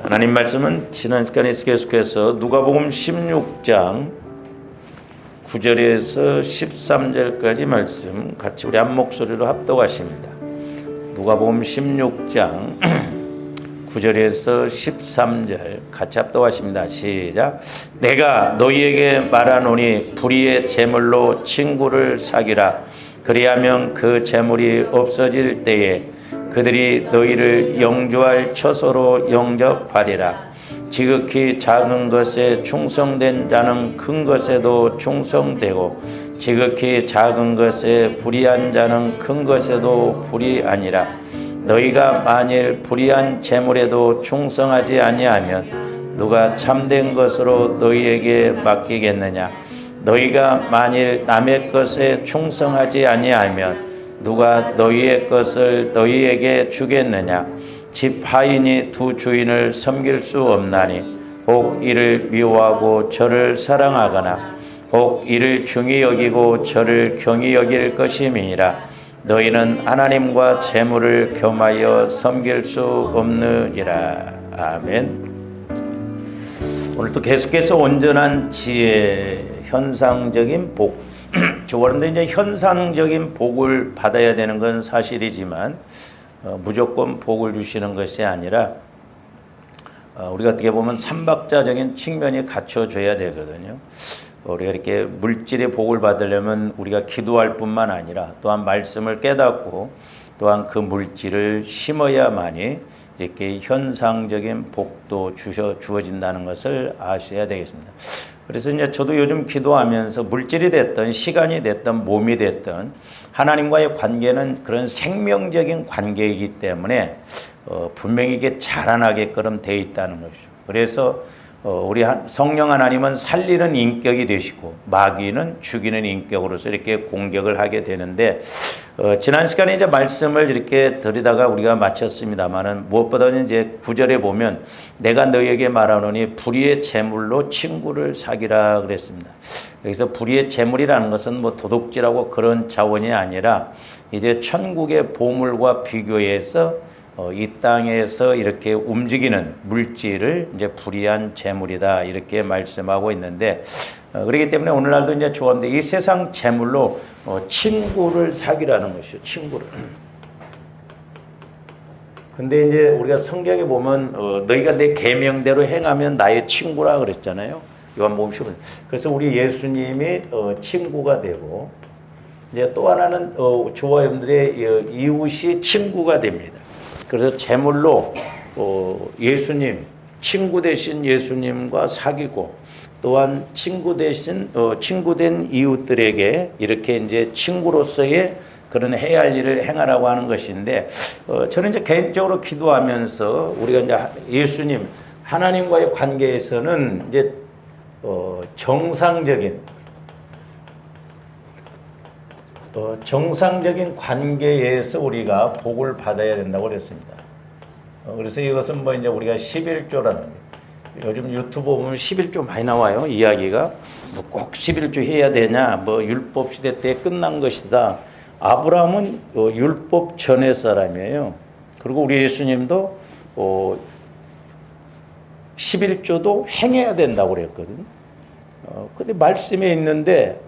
하나님 말씀은 지난 시간에 계속해서 누가복음 16장 9절에서 13절까지 말씀 같이 우리 한 목소리로 합독하십니다. 누가복음 16장 9절에서 13절 같이 합독하십니다. 시작. 내가 너희에게 말하노니 불의의 제물로 친구를 사귀라. 그리하면 그 제물이 없어질 때에 그들이 너희를 영주할 처소로 영접하리라. 지극히 작은 것에 충성된 자는 큰 것에도 충성되고 지극히 작은 것에 불의한 자는 큰 것에도 불의하니라. 너희가 만일 불의한 제물에도 충성하지 아니하면 누가 참된 것으로 너희에게 맡기겠느냐. 너희가 만일 남의 것에 충성하지 아니하면 누가 너희의 것을 너희에게 주겠느냐. 집 하인이 두 주인을 섬길 수 없나니 혹 이를 미워하고 저를 사랑하거나 혹 이를 중히 여기고 저를 경히 여길 것임이니라. 너희는 하나님과 재물을 겸하여 섬길 수 없느니라. 아멘. 오늘도 계속해서 온전한 지혜, 현상적인 복. 그런데 이제 현상적인 복을 받아야 되는 건 사실이지만 무조건 복을 주시는 것이 아니라 우리가 어떻게 보면 삼박자적인 측면이 갖춰져야 되거든요. 우리가 이렇게 물질의 복을 받으려면 우리가 기도할 뿐만 아니라 또한 말씀을 깨닫고 또한 그 물질을 심어야만이 이렇게 현상적인 복도 주어진다는 것을 아셔야 되겠습니다. 그래서 이제 저도 요즘 기도하면서 물질이 됐든 시간이 됐든 몸이 됐든 하나님과의 관계는 그런 생명적인 관계이기 때문에 분명히 이게 자라나게끔 돼 있다는 것이죠. 그래서 우리 성령 하나님은 살리는 인격이 되시고 마귀는 죽이는 인격으로서 이렇게 공격을 하게 되는데 지난 시간에 이제 말씀을 이렇게 드리다가 우리가 마쳤습니다만은 무엇보다는 이제 9절에 보면 내가 너희에게 말하노니 불의의 제물로 친구를 사귀라 그랬습니다. 여기서 불의의 제물이라는 것은 뭐 도둑질하고 그런 자원이 아니라 이제 천국의 보물과 비교해서 이 땅에서 이렇게 움직이는 물질을 이제 불의한 재물이다 이렇게 말씀하고 있는데 그렇기 때문에 오늘날도 이제 좋은데 이 세상 재물로 친구를 사귀라는 것이죠. 친구를. 근데 이제 우리가 성경에 보면 너희가 내 계명대로 행하면 나의 친구라 그랬잖아요. 요한복음 15절. 그래서 우리 예수님이 친구가 되고 이제 또 하나는 저와 여러분들의 이웃이 친구가 됩니다. 그래서 제물로 예수님, 친구 되신 예수님과 사귀고 또한 친구 되신 친구된 이웃들에게 이렇게 이제 친구로서의 그런 해야 할 일을 행하라고 하는 것인데 저는 이제 개인적으로 기도하면서 우리가 이제 예수님, 하나님과의 관계에서는 이제 정상적인 관계에서 우리가 복을 받아야 된다고 그랬습니다. 그래서 이것은 뭐 이제 우리가 11조라는 요즘 유튜브 보면 11조 많이 나와요. 이야기가 뭐 꼭 11조 해야 되냐, 뭐 율법 시대 때 끝난 것이다. 아브라함은 율법 전의 사람이에요. 그리고 우리 예수님도 11조도 행해야 된다고 그랬거든요. 근데 말씀에 있는데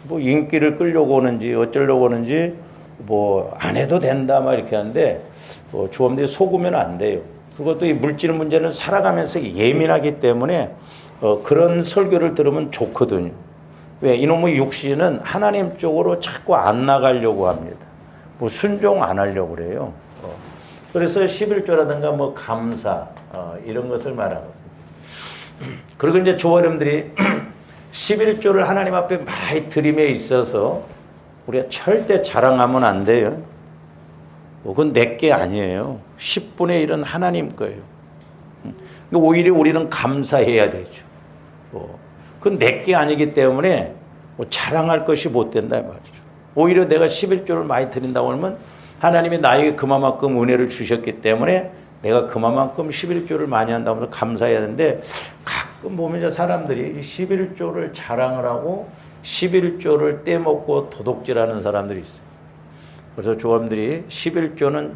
뭐 인기를 끌려고 오는지 어쩌려고 오는지 뭐 안 해도 된다 막 이렇게 하는데 조험들이 속으면 안 돼요. 그것도 이 물질 문제는 살아가면서 예민하기 때문에 그런 설교를 들으면 좋거든요. 왜? 이놈의 육신은 하나님 쪽으로 자꾸 안 나가려고 합니다. 뭐 순종 안 하려고 그래요. 그래서 11조라든가 뭐 감사 이런 것을 말하거든요. 그리고 이제 조어름들이 11조를 하나님 앞에 많이 드림에 있어서 우리가 절대 자랑하면 안 돼요. 그건 내 게 아니에요. 10분의 1은 하나님 거예요. 오히려 우리는 감사해야 되죠. 그건 내 게 아니기 때문에 자랑할 것이 못 된다 말이죠. 오히려 내가 11조를 많이 드린다고 하면 하나님이 나에게 그만큼 은혜를 주셨기 때문에 내가 그만큼 11조를 많이 한다고 해서 감사해야 되는데 가끔 보면 사람들이 11조를 자랑을 하고 11조를 떼먹고 도둑질하는 사람들이 있어요. 그래서 조합들이 11조는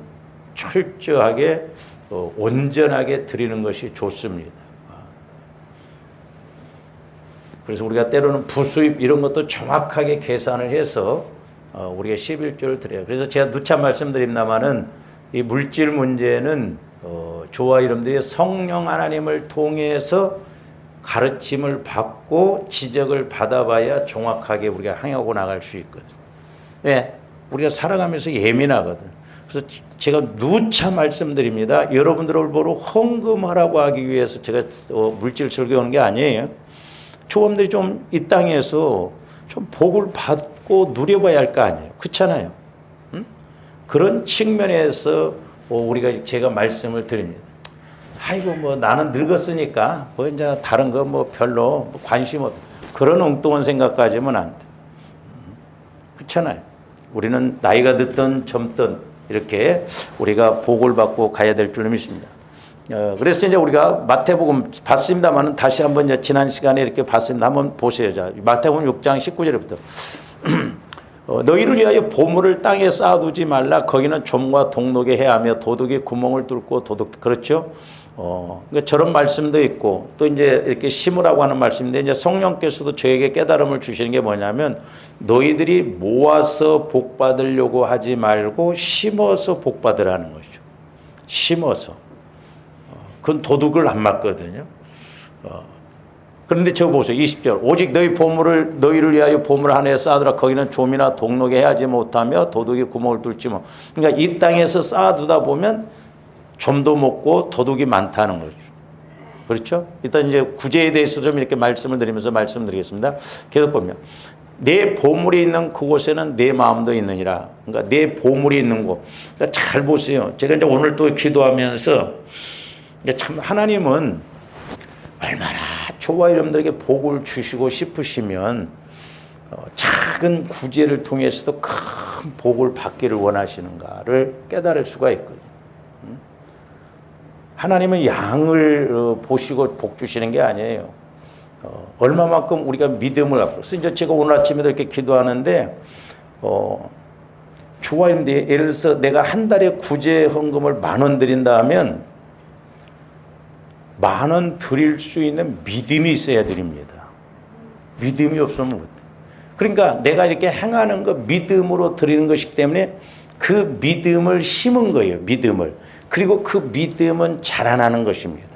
철저하게 온전하게 드리는 것이 좋습니다. 그래서 우리가 때로는 부수입 이런 것도 정확하게 계산을 해서 우리가 11조를 드려요. 그래서 제가 누차 말씀드립니다마는 이 물질 문제는 저와 여러분들이 성령 하나님을 통해서 가르침을 받고 지적을 받아봐야 정확하게 우리가 행하고 나갈 수 있거든. 왜? 우리가 살아가면서 예민하거든. 그래서 제가 누차 말씀드립니다. 여러분들을 보러 헌금하라고 하기 위해서 제가 물질 설교하는 게 아니에요. 조금들이 좀 이 땅에서 좀 복을 받고 누려봐야 할 거 아니에요. 그렇잖아요. 응? 그런 측면에서 우리가 제가 말씀을 드립니다. 아이고 뭐 나는 늙었으니까 뭐 이제 다른 거 뭐 별로 관심 없. 그런 엉뚱한 생각 가지면 안 돼. 그렇잖아요. 우리는 나이가 늦든 젊든 이렇게 우리가 복을 받고 가야 될 줄 믿습니다. 그래서 이제 우리가 마태복음 봤습니다만은 다시 한번 이제 지난 시간에 이렇게 봤습니다. 한번 보세요. 자, 마태복음 6장 19절부터 너희를 위하여 보물을 땅에 쌓아두지 말라. 거기는 좀과 동록에 해하며 도둑이 구멍을 뚫고 그렇죠? 그러니까 저런 말씀도 있고 또 이제 이렇게 심으라고 하는 말씀인데 이제 성령께서도 저에게 깨달음을 주시는 게 뭐냐면 너희들이 모아서 복 받으려고 하지 말고 심어서 복 받으라는 것이죠. 심어서. 그건 도둑을 안 맞거든요. 그런데 저거 보세요. 20절. 오직 너희를 위하여 보물 하나에 쌓아두라. 거기는 좀이나 동록에 해하지 못하며 도둑이 구멍을 뚫지 뭐. 그러니까 이 땅에서 쌓아두다 보면 좀도 먹고 도둑이 많다는 거죠. 그렇죠? 일단 이제 구제에 대해서 좀 이렇게 말씀을 드리면서 말씀드리겠습니다. 계속 보면 내 보물이 있는 그곳에는 내 마음도 있느니라. 그러니까 내 보물이 있는 곳. 그러니까 잘 보세요. 제가 이제 오늘 또 기도하면서 참 하나님은 얼마나 저와 여러분들에게 복을 주시고 싶으시면 작은 구제를 통해서도 큰 복을 받기를 원하시는가를 깨달을 수가 있거든요. 하나님은 양을 보시고 복 주시는 게 아니에요. 얼마만큼 우리가 믿음을 갖고. 그래서 이제 제가 오늘 아침에도 이렇게 기도하는데 저와 여러분들 예를 들어서 내가 한 달에 구제 헌금을 10,000원 드린다 하면 10,000원 드릴 수 있는 믿음이 있어야 드립니다. 믿음이 없으면 못해. 그러니까 내가 이렇게 행하는 거 믿음으로 드리는 것이기 때문에 그 믿음을 심은 거예요. 믿음을. 그리고 그 믿음은 자라나는 것입니다.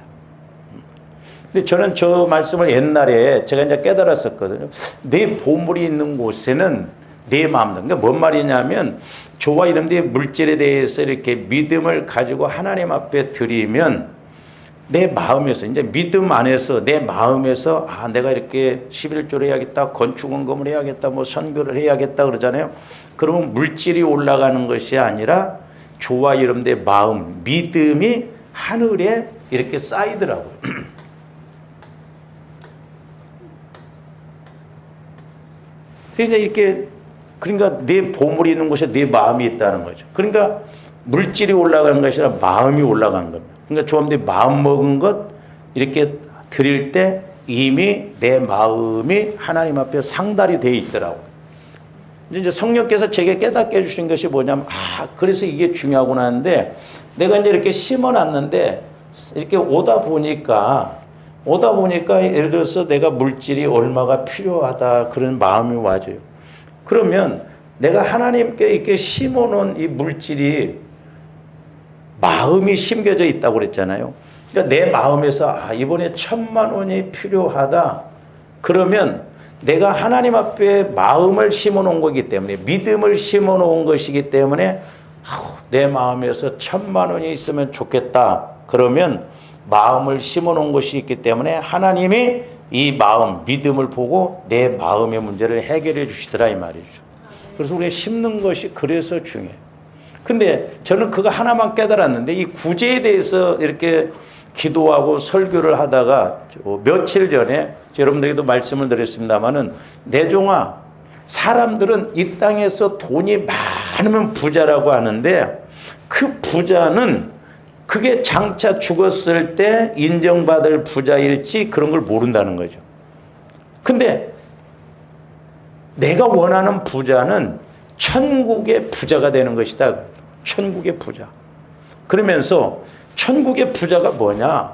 근데 저는 저 말씀을 옛날에 제가 이제 깨달았었거든요. 내 보물이 있는 곳에는 내 마음도. 그러니까 뭔 말이냐면 저와 이런데 물질에 대해서 이렇게 믿음을 가지고 하나님 앞에 드리면 내 마음에서 이제 믿음 안에서 내 마음에서 내가 이렇게 11조를 해야겠다, 건축원금을 해야겠다, 뭐 선교를 해야겠다 그러잖아요. 그러면 물질이 올라가는 것이 아니라 저와 여러분들의 마음, 믿음이 하늘에 이렇게 쌓이더라고요. 그래서 이렇게 그러니까 내 보물이 있는 곳에 내 마음이 있다는 거죠. 그러니까 물질이 올라가는 것이 아니라 마음이 올라가는 겁니다. 그러니까 저한테 마음 먹은 것 이렇게 드릴 때 이미 내 마음이 하나님 앞에 상달이 되어 있더라고요. 이제 성령께서 제게 깨닫게 해주신 것이 뭐냐면 그래서 이게 중요하구나 하는데 내가 이제 이렇게 심어놨는데 이렇게 오다 보니까 예를 들어서 내가 물질이 얼마가 필요하다 그런 마음이 와줘요. 그러면 내가 하나님께 이렇게 심어놓은 이 물질이 마음이 심겨져 있다고 그랬잖아요. 그러니까 내 마음에서 이번에 1,000,000원이 필요하다. 그러면 내가 하나님 앞에 마음을 심어놓은 거기 때문에 믿음을 심어놓은 것이기 때문에 내 마음에서 1,000,000원이 있으면 좋겠다. 그러면 마음을 심어놓은 것이 있기 때문에 하나님이 이 마음, 믿음을 보고 내 마음의 문제를 해결해 주시더라 이 말이죠. 그래서 우리가 심는 것이 그래서 중요해요. 근데 저는 그거 하나만 깨달았는데 이 구제에 대해서 이렇게 기도하고 설교를 하다가 며칠 전에 여러분들에게도 말씀을 드렸습니다마는 내종아 사람들은 이 땅에서 돈이 많으면 부자라고 하는데 그 부자는 그게 장차 죽었을 때 인정받을 부자일지 그런 걸 모른다는 거죠. 근데 내가 원하는 부자는 천국의 부자가 되는 것이다. 천국의 부자. 그러면서 천국의 부자가 뭐냐?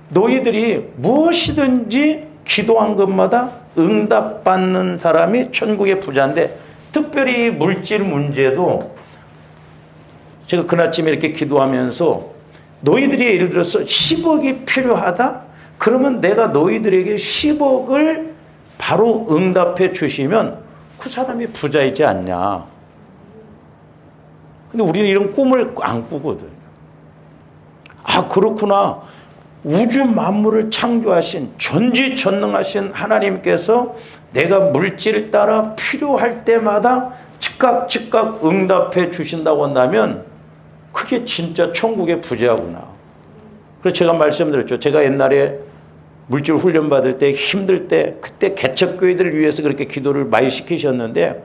너희들이 무엇이든지 기도한 것마다 응답받는 사람이 천국의 부자인데, 특별히 물질 문제도 제가 그날쯤에 이렇게 기도하면서 너희들이 예를 들어서 10억이 필요하다? 그러면 내가 너희들에게 10억을 바로 응답해 주시면 그 사람이 부자이지 않냐. 근데 우리는 이런 꿈을 안 꾸거든. 아, 그렇구나. 우주 만물을 창조하신 전지전능하신 하나님께서 내가 물질을 따라 필요할 때마다 즉각 응답해 주신다고 한다면 그게 진짜 천국의 부자구나. 그래서 제가 말씀드렸죠. 제가 옛날에 물질 훈련 받을 때 힘들 때 그때 개척교회들을 위해서 그렇게 기도를 많이 시키셨는데,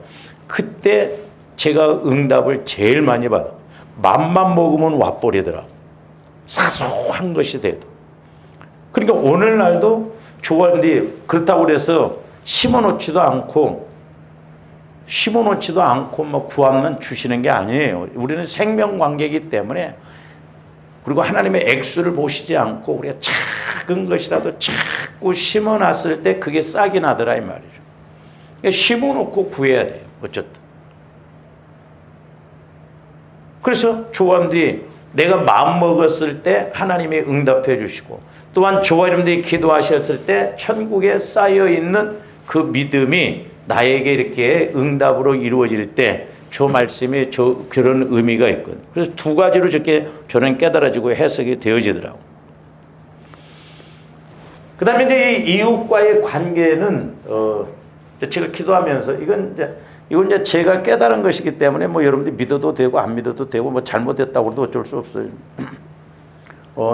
그때 제가 응답을 제일 많이 받아. 맘만 먹으면 와버리더라. 사소한 것이 돼도. 그러니까 오늘날도 조언들이 그렇다고 그래서 심어놓지도 않고 뭐 구하면 주시는 게 아니에요. 우리는 생명관계이기 때문에, 그리고 하나님의 액수를 보시지 않고 우리가 작은 것이라도 자꾸 심어놨을 때 그게 싹이 나더라 이 말이죠. 그러니까 심어놓고 구해야 돼요. 어쨌든. 그래서 조언들이 내가 마음 먹었을 때 하나님이 응답해 주시고, 또한 저와 여러분들이 기도하셨을 때 천국에 쌓여있는 그 믿음이 나에게 이렇게 응답으로 이루어질 때 저 말씀에 그런 의미가 있거든요. 그래서 두 가지로 저렇게 저는 깨달아지고 해석이 되어지더라고요. 그 다음에 이제 이 이웃과의 관계는, 제가 기도하면서 이건 이제 제가 깨달은 것이기 때문에 뭐 여러분들이 믿어도 되고 안 믿어도 되고 뭐 잘못됐다고 해도 어쩔 수 없어요.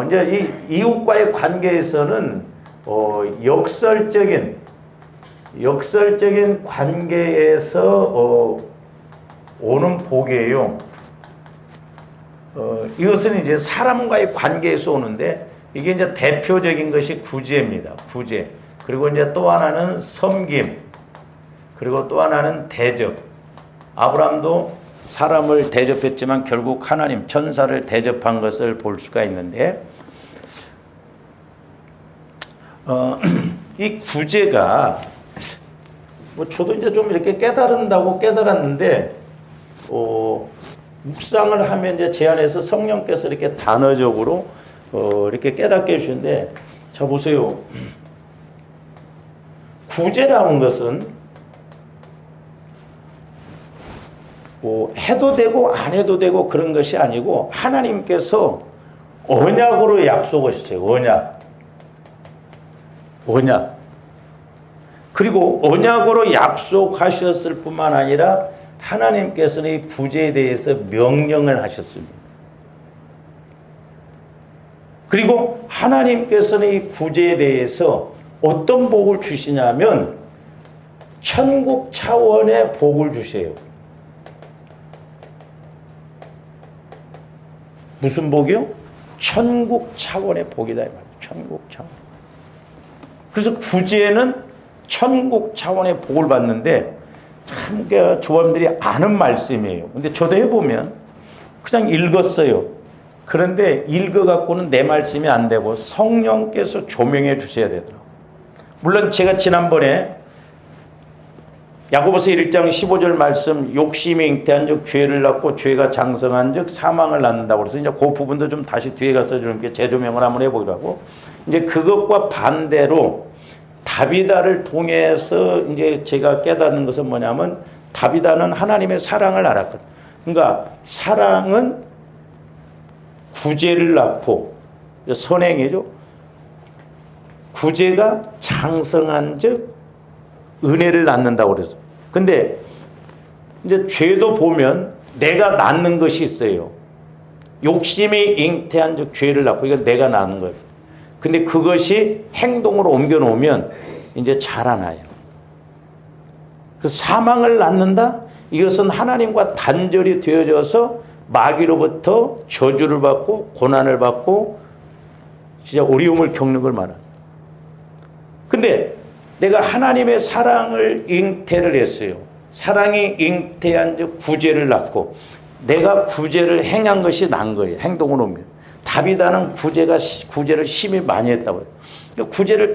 이제 이 이웃과의 관계에서는 역설적인 관계에서 오는 복이에요. 이것은 이제 사람과의 관계에서 오는데, 이게 이제 대표적인 것이 구제입니다. 구제. 그리고 이제 또 하나는 섬김. 그리고 또 하나는 대접. 아브라함도 사람을 대접했지만 결국 하나님, 천사를 대접한 것을 볼 수가 있는데, 이 구제가 뭐 저도 이제 좀 이렇게 깨달았는데, 묵상을 하면 이제 제 안에서 성령께서 이렇게 단어적으로 이렇게 깨닫게 해주시는데, 자 보세요. 구제라는 것은 뭐 해도 되고 안 해도 되고 그런 것이 아니고, 하나님께서 언약으로 약속하셨어요. 언약. 그리고 언약으로 약속하셨을 뿐만 아니라 하나님께서는 이 구제에 대해서 명령을 하셨습니다. 그리고 하나님께서는 이 구제에 대해서 어떤 복을 주시냐면 천국 차원의 복을 주세요. 무슨 복이요? 천국 차원의 복이다 이 말이에요. 천국 차원. 그래서 구제는 천국 차원의 복을 받는데, 참 조합들이 아는 말씀이에요. 근데 저도 해보면 그냥 읽었어요. 그런데 읽어갖고는 내 말씀이 안 되고 성령께서 조명해 주셔야 되더라고요. 물론 제가 지난번에 야고보서 1장 15절 말씀, 욕심이 잉태한 즉 죄를 낳고 죄가 장성한 즉 사망을 낳는다고 그래서 이제 그 부분도 좀 다시 뒤에 가서 좀 재조명을 한번 해보기로 하고, 이제 그것과 반대로 다비다를 통해서 이제 제가 깨닫는 것은 뭐냐면, 다비다는 하나님의 사랑을 알았거든. 그러니까 사랑은 구제를 낳고, 선행이죠. 구제가 장성한 즉 은혜를 낳는다고 그래서. 근데 이제 죄도 보면 내가 낳는 것이 있어요. 욕심이 잉태한 즉 죄를 낳고, 이거 내가 낳는 거예요. 근데 그것이 행동으로 옮겨 놓으면 이제 자라나요. 그래서 사망을 낳는다? 이것은 하나님과 단절이 되어져서 마귀로부터 저주를 받고 고난을 받고 진짜 어려움을 겪는 걸 말합니다. 근데 내가 하나님의 사랑을 잉태를 했어요. 사랑이 잉태한 즉 구제를 낳고, 내가 구제를 행한 것이 난 거예요. 행동으로 오면. 다비다는 구제를 심히 많이 했다고 해요. 그러니까 구제를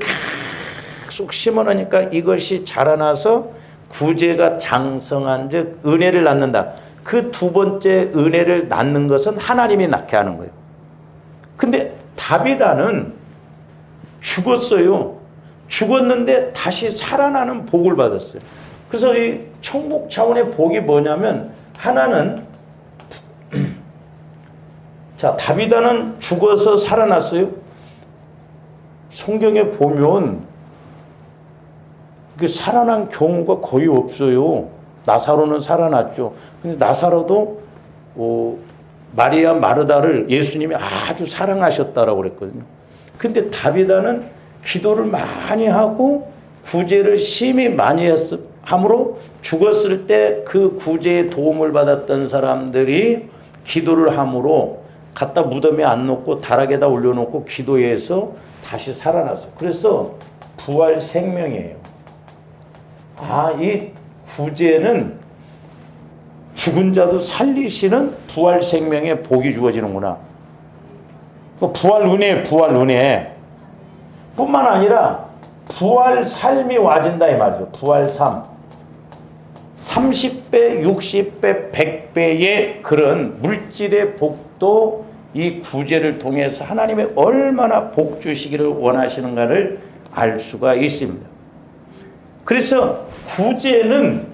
계속 심어놓으니까 이것이 자라나서 구제가 장성한 즉 은혜를 낳는다. 그 두 번째 은혜를 낳는 것은 하나님이 낳게 하는 거예요. 근데 다비다는 죽었어요. 죽었는데 다시 살아나는 복을 받았어요. 그래서 이 천국 차원의 복이 뭐냐면 하나는 자, 다비다는 죽어서 살아났어요. 성경에 보면 그 살아난 경우가 거의 없어요. 나사로는 살아났죠. 근데 나사로도 마리아 마르다를 예수님이 아주 사랑하셨다라고 그랬거든요. 근데 다비다는 기도를 많이 하고 구제를 심히 많이 함으로 죽었을 때 그 구제의 도움을 받았던 사람들이 기도를 함으로 갖다 무덤에 안 놓고 다락에다 올려놓고 기도해서 다시 살아났어요. 그래서 부활 생명이에요. 이 구제는 죽은 자도 살리시는 부활 생명의 복이 주어지는구나. 부활 은혜 뿐만 아니라 부활 삶이 와진다 이 말이죠. 부활 삶 30배, 60배, 100배의 그런 물질의 복도 이 구제를 통해서 하나님이 얼마나 복 주시기를 원하시는가를 알 수가 있습니다. 그래서 구제는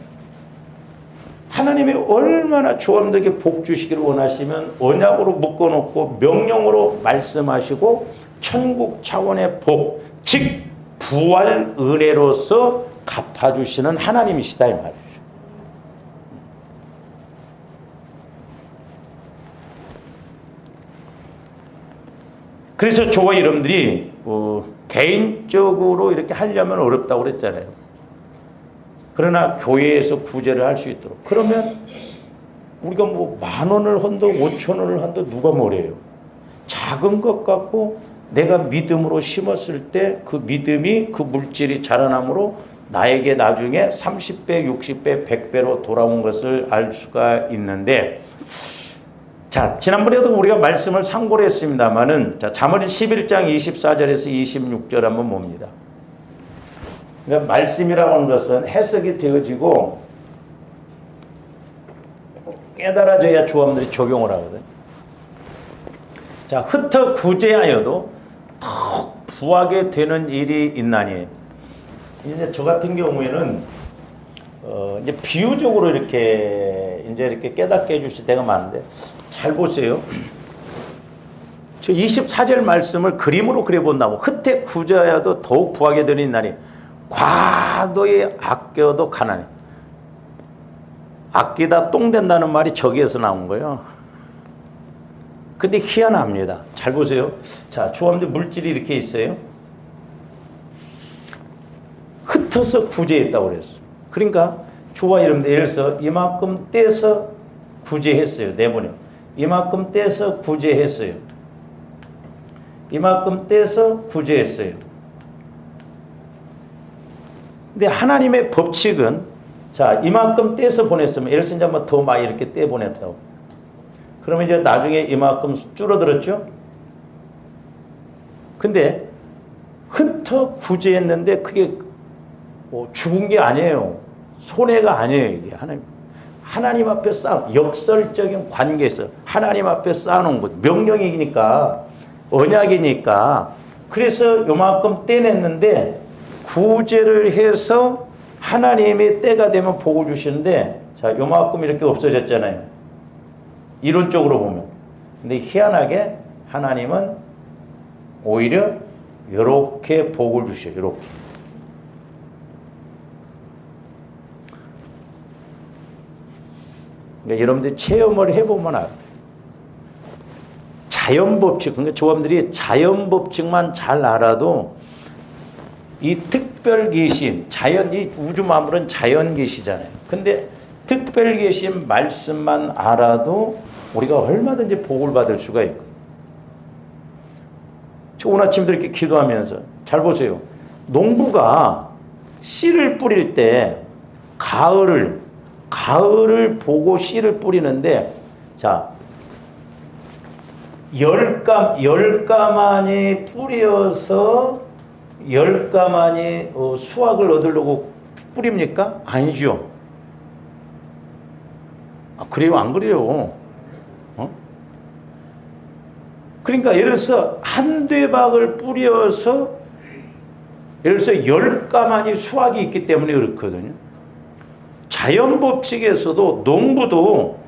하나님이 얼마나 조함되게 복 주시기를 원하시면 언약으로 묶어놓고 명령으로 말씀하시고 천국 차원의 복, 즉 부활 은혜로서 갚아주시는 하나님이시다 이 말이죠. 그래서 저와 여러분들이 개인적으로 이렇게 하려면 어렵다고 그랬잖아요. 그러나 교회에서 구제를 할 수 있도록. 그러면 우리가 10,000원을 한다 5,000원을 한다 누가 뭐래요. 작은 것 갖고 내가 믿음으로 심었을 때 그 믿음이 그 물질이 자라남으로 나에게 나중에 30배, 60배, 100배로 돌아온 것을 알 수가 있는데, 자, 지난번에도 우리가 말씀을 상고를 했습니다만은, 자, 잠언 11장 24절에서 26절 한번 봅니다. 그러니까 말씀이라고 하는 것은 해석이 되어지고 깨달아져야 조함들이 적용을 하거든. 자, 흩어 구제하여도 더욱 부하게 되는 일이 있나니. 이제 저 같은 경우에는 이제 비유적으로 이렇게 깨닫게 해주실 때가 많은데, 잘 보세요. 저 24절 말씀을 그림으로 그려본다고 흩어 구제하여도 더욱 부하게 되는 일이나니 과도히 아껴도 가난해. 아끼다 똥 된다는 말이 저기에서 나온 거예요. 근데 희한합니다. 잘 보세요. 자, 조함들 물질이 이렇게 있어요. 흩어서 구제했다고 그랬어요. 그러니까 조와 여러분들 예를 들어서 이만큼 떼서 구제했어요. 내보내요. 이만큼 떼서 구제했어요. 이만큼 떼서 구제했어요. 근데 하나님의 법칙은, 자, 이만큼 떼서 보냈으면 예를 들어서 이제 한번 더 많이 이렇게 떼 보냈다고. 그러면 이제 나중에 이만큼 줄어들었죠? 근데 흩어 구제했는데 그게 죽은 게 아니에요. 손해가 아니에요. 이게 하나님 앞에 역설적인 관계에서 하나님 앞에 쌓아놓은 것, 명령이니까, 언약이니까. 그래서 요만큼 떼냈는데 구제를 해서 하나님이 때가 되면 복을 주시는데, 자, 요만큼 이렇게 없어졌잖아요. 이론적으로 보면. 근데 희한하게 하나님은 오히려 이렇게 복을 주셔요. 이렇게. 그러니까 여러분들이 체험을 해보면 알아요. 자연법칙, 그러니까 조함들이 자연법칙만 잘 알아도 이 특별계신, 이 우주 만물은 자연계시잖아요. 근데 특별계신 말씀만 알아도 우리가 얼마든지 복을 받을 수가 있고. 저 오늘 아침도 이렇게 기도하면서 잘 보세요. 농부가 씨를 뿌릴 때 가을을 보고 씨를 뿌리는데, 자, 열가만이 뿌려서 열가만이 수확을 얻으려고 뿌립니까? 아니죠. 그래요? 안 그래요? 그러니까 예를 들어서 한 대박을 뿌려서 예를 들어서 열가만이 수확이 있기 때문에 그렇거든요. 자연법칙에서도 농부도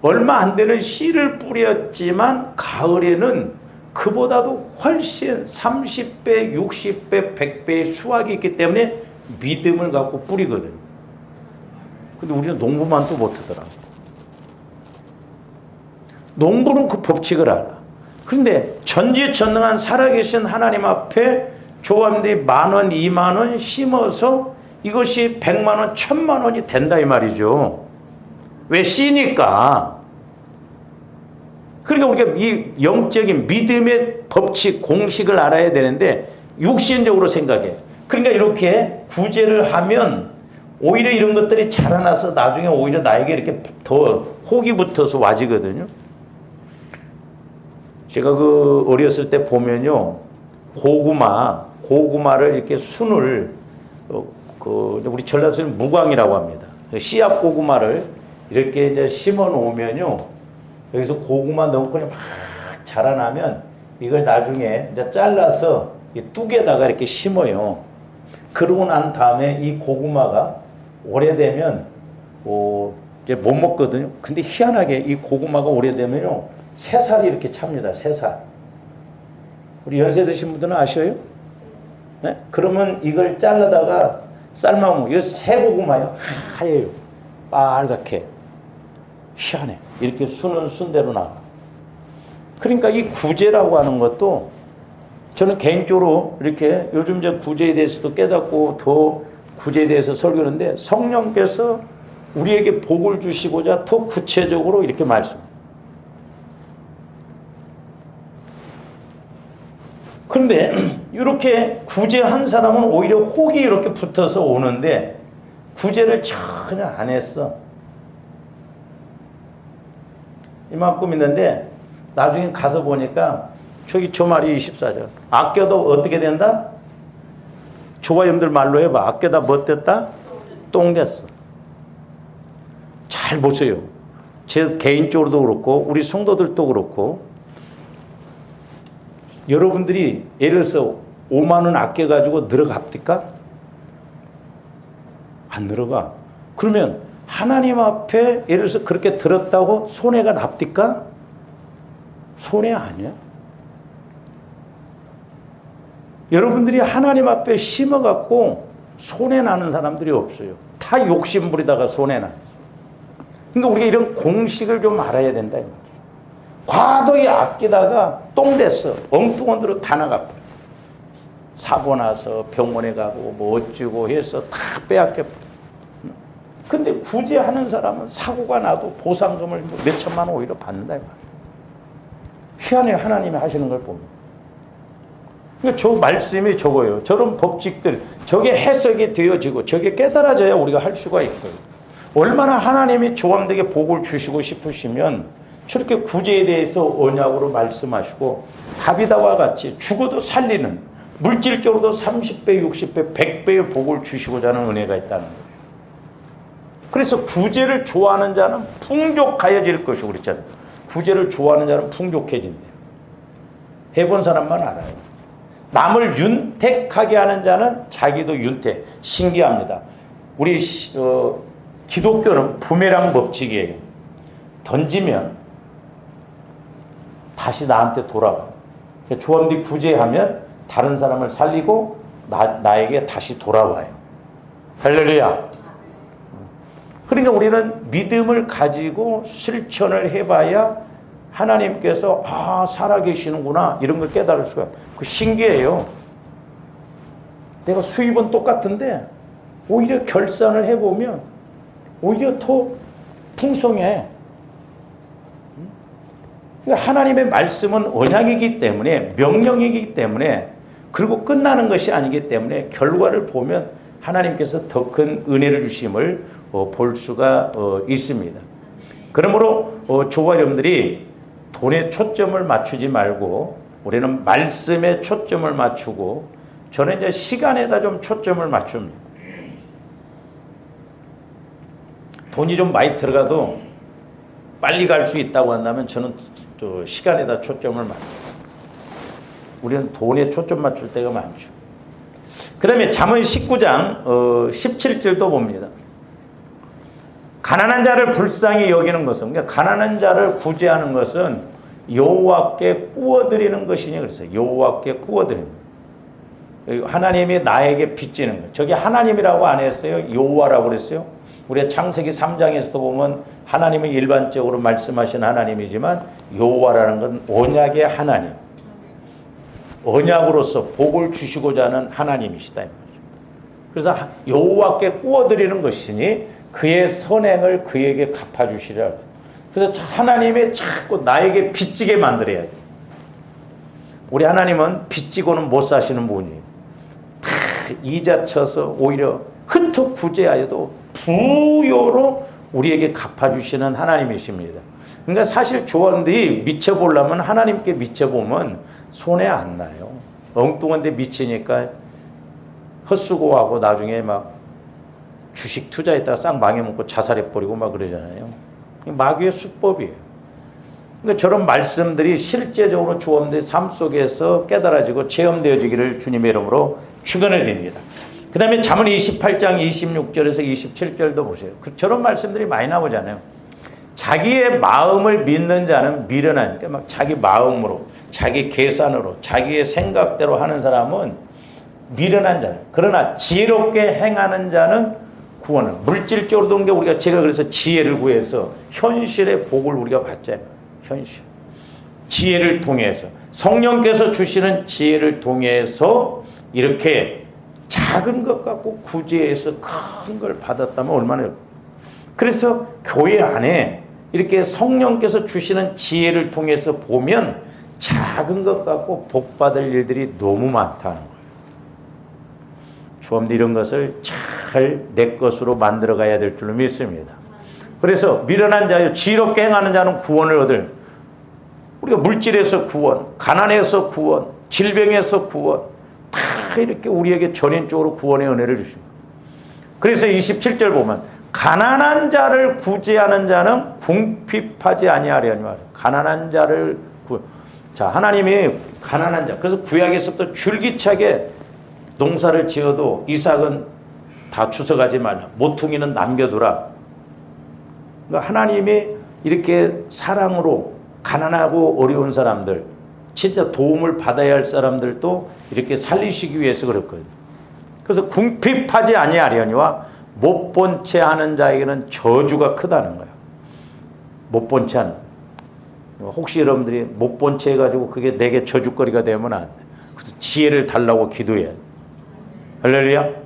얼마 안 되는 씨를 뿌렸지만 가을에는 그보다도 훨씬 30배, 60배, 100배의 수확이 있기 때문에 믿음을 갖고 뿌리거든요. 근데 우리는 농부만 또 못하더라. 농부는 그 법칙을 알아. 그런데 전지전능한 살아계신 하나님 앞에 조합들이 10,000원, 20,000원 심어서 이것이 100만원, 1,000만원이 된다 이 말이죠. 왜? 씨니까. 그러니까 우리가 이 영적인 믿음의 법칙, 공식을 알아야 되는데 육신적으로 생각해. 그러니까 이렇게 구제를 하면 오히려 이런 것들이 자라나서 나중에 오히려 나에게 이렇게 더 혹이 붙어서 와지거든요. 제가 어렸을 때 보면요, 고구마를 이렇게 순을 우리 전라도에는 무광이라고 합니다. 씨앗 고구마를 이렇게 이제 심어 놓으면요, 여기서 고구마 넣고 막 자라나면 이걸 나중에 이제 잘라서 이 뚝에다가 이렇게 심어요. 그러고 난 다음에 이 고구마가 오래되면 이제 못 먹거든요. 근데 희한하게 이 고구마가 오래되면요, 새살이 이렇게 찹니다. 새살. 우리 연세 드신 분들은 아셔요? 네? 그러면 이걸 잘라다가 삶아먹으면 이거 새고구마요. 하얘요. 빨갛게. 희한해. 이렇게 순은 순대로 나와. 그러니까 이 구제라고 하는 것도 저는 개인적으로 이렇게 요즘 이제 구제에 대해서도 깨닫고 더 구제에 대해서 설교하는데 성령께서 우리에게 복을 주시고자 더 구체적으로 이렇게 말씀. 그런데 이렇게 구제한 사람은 오히려 혹이 이렇게 붙어서 오는데 구제를 전혀 안 했어. 이만큼 있는데 나중에 가서 보니까 저기 저 말이 24절. 아껴도 어떻게 된다? 조화염들 말로 해봐. 아껴다 뭐 됐다? 똥 됐어. 잘 보세요. 제 개인적으로도 그렇고 우리 성도들도 그렇고 여러분들이 예를 들어서 5만 원 아껴가지고 늘어갑니까? 안 늘어가. 그러면 하나님 앞에 예를 들어서 그렇게 들었다고 손해가 납니까? 손해 아니야. 여러분들이 하나님 앞에 심어갖고 손해 나는 사람들이 없어요. 다 욕심 부리다가 손해 나. 그러니까 우리가 이런 공식을 좀 알아야 된다. 과도히 아끼다가 똥 됐어. 엉뚱한 데로 다 나가. 사고 나서 병원에 가고 뭐 어쩌고 해서 다 빼앗겨. 근데 구제하는 사람은 사고가 나도 보상금을 몇 천만 원 오히려 받는다. 희한해. 하나님이 하시는 걸 보면. 그러니까 저 말씀이 저거예요. 저런 법칙들, 저게 해석이 되어지고 저게 깨달아져야 우리가 할 수가 있어요. 얼마나 하나님이 조함되게 복을 주시고 싶으시면 저렇게 구제에 대해서 언약으로 말씀하시고 다비다와 같이 죽어도 살리는 물질적으로도 30배, 60배, 100배의 복을 주시고자 하는 은혜가 있다는 거예요. 그래서 구제를 좋아하는 자는 풍족하여질 것이고 그랬잖아요. 구제를 좋아하는 자는 풍족해진대요. 해본 사람만 알아요. 남을 윤택하게 하는 자는 자기도 윤택. 신기합니다. 우리 기독교는 부메랑 법칙이에요. 던지면 다시 나한테 돌아와요. 조함들이 구제하면 다른 사람을 살리고 나에게 다시 돌아와요. 할렐루야. 그러니까 우리는 믿음을 가지고 실천을 해봐야 하나님께서 살아계시는구나 이런 걸 깨달을 수가 있어요. 그 신기해요. 내가 수입은 똑같은데 오히려 결산을 해보면 오히려 더 풍성해. 그러니까 하나님의 말씀은 언약이기 때문에 명령이기 때문에 그리고 끝나는 것이 아니기 때문에 결과를 보면 하나님께서 더 큰 은혜를 주심을 볼 수가 있습니다. 그러므로 조화 여러분들이 돈에 초점을 맞추지 말고 우리는 말씀에 초점을 맞추고 저는 이제 시간에다 좀 초점을 맞춥니다. 돈이 좀 많이 들어가도 빨리 갈 수 있다고 한다면 저는 또 시간에다 초점을 맞춰요. 우리는 돈에 초점 맞출 때가 많죠. 그 다음에 잠언 19장 17절도 봅니다. 가난한 자를 불쌍히 여기는 것은, 그러니까 가난한 자를 구제하는 것은 여호와께 구워드리는 것이니 그랬어요. 여호와께 구워드리는 것. 하나님이 나에게 빚지는 것. 저게 하나님이라고 안 했어요. 여호와라고 그랬어요. 우리가 창세기 3장에서도 보면 하나님은 일반적으로 말씀하신 하나님이지만 여호와라는 건 언약의 하나님, 언약으로서 복을 주시고자 하는 하나님이시다 이 말이죠. 그래서 여호와께 구워드리는 것이니 그의 선행을 그에게 갚아주시리라. 그래서 하나님이 자꾸 나에게 빚지게 만들어야 돼. 우리 하나님은 빚지고는 못 사시는 분이에요. 다 이자 쳐서 오히려 흩어 구제하여도 부요로 우리에게 갚아주시는 하나님이십니다. 그러니까 사실 조언들이 미쳐보려면 하나님께 미쳐보면 손해 안 나요. 엉뚱한 데 미치니까 헛수고하고 나중에 막 주식 투자했다가 싹 망해먹고 자살해버리고 막 그러잖아요. 마귀의 수법이에요. 그러니까 저런 말씀들이 실제적으로 조언들 삶 속에서 깨달아지고 체험되어지기를 주님의 이름으로 축원을 드립니다. 그 다음에 잠언 28장 26절에서 27절도 보세요. 저런 말씀들이 많이 나오잖아요. 자기의 마음을 믿는 자는 미련하니까 막 자기 마음으로, 자기 계산으로, 자기의 생각대로 하는 사람은 미련한 자는, 그러나 지혜롭게 행하는 자는 구원을, 물질적으로도 우리가 제가 그래서 지혜를 구해서 현실의 복을 우리가 받잖아요. 현실. 지혜를 통해서 성령께서 주시는 지혜를 통해서 이렇게 작은 것 갖고 구제해서 큰 걸 받았다면 얼마나 좋을까요? 그래서 교회 안에 이렇게 성령께서 주시는 지혜를 통해서 보면 작은 것 갖고 복 받을 일들이 너무 많다는 거예요. 주님도 이런 것을 잘 내 것으로 만들어 가야 될 줄로 믿습니다. 그래서 미련한 자요 지혜롭게 행하는 자는 구원을 얻을, 우리가 물질에서 구원, 가난에서 구원, 질병에서 구원, 다 이렇게 우리에게 전인적으로 구원의 은혜를 주십니다. 그래서 27절 보면 가난한 자를 구제하는 자는 궁핍하지 아니하려니와. 가난한 자를 자, 하나님이 가난한 자, 그래서 구약에서부터 줄기차게 농사를 지어도 이삭은 다 주워가지 말라, 모퉁이는 남겨두라. 그러니까 하나님이 이렇게 사랑으로 가난하고 어려운 사람들, 진짜 도움을 받아야 할 사람들도 이렇게 살리시기 위해서 그렇거든요. 그래서 궁핍하지 아니하려니와 못 본 채 하는 자에게는 저주가 크다는 거예요. 못 본 채 하는. 혹시 여러분들이 못 본 채 해가지고 그게 내게 저주거리가 되면 안 돼. 그래서 지혜를 달라고 기도해야 돼. 할렐루야.